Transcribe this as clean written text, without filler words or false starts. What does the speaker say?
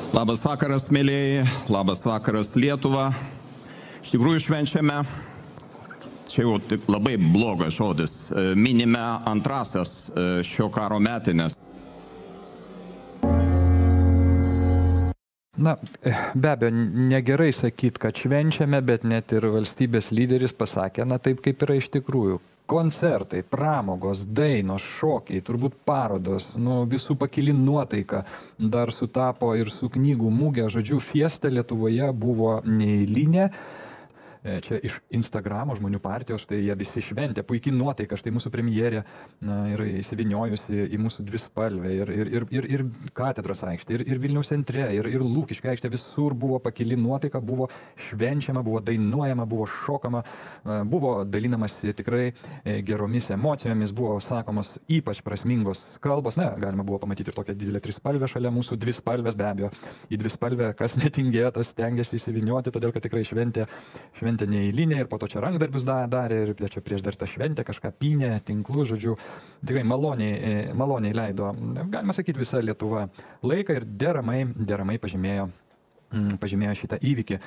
Labas vakaras, mėlyjei, labas vakaras Lietuva. Iš tikrųjų švenčiame, čia jau tik labai blogas žodis, minime antrasias šio karo metinės. Na, be abejo, negerai sakyti, kad švenčiame, bet net ir valstybės lyderis pasakė, na taip kaip yra iš tikrųjų. Koncertai, pramogos, dainos, šokiai, turbūt parodos, visų pakili nuotaika, dar sutapo ir su knygų mugė, žodžiu, fiesta Lietuvoje buvo neeilinė. Čia iš Instagramo žmonių partijos, štai jie visi šventė, puikiai nuotaika, štai mūsų premjerė yra įsiviniojusi į mūsų dvispalvę ir Katedros aikštė, ir Vilniaus centre, ir Lukiškių aikštė, visur buvo pakili nuotaika, buvo švenčiama, buvo dainuojama, buvo šokama, buvo dalinamasi tikrai geromis emocijomis, buvo sakomos ypač prasmingos kalbos, galima buvo pamatyti ir tokią didelę trispalvę šalia mūsų dvispalvės, be abejo, į dvispalvę, kas netingėjo, tas stengiasi įsivinioti, todėl kad tikrai šventė neeilinė ir po to čia rankdarbius darė ir čia prieš dar tą šventę kažką pynė, tinklų, žodžiu, tikrai maloniai leido, galima sakyti, visa Lietuva laiką ir deramai pažymėjo šitą įvykį.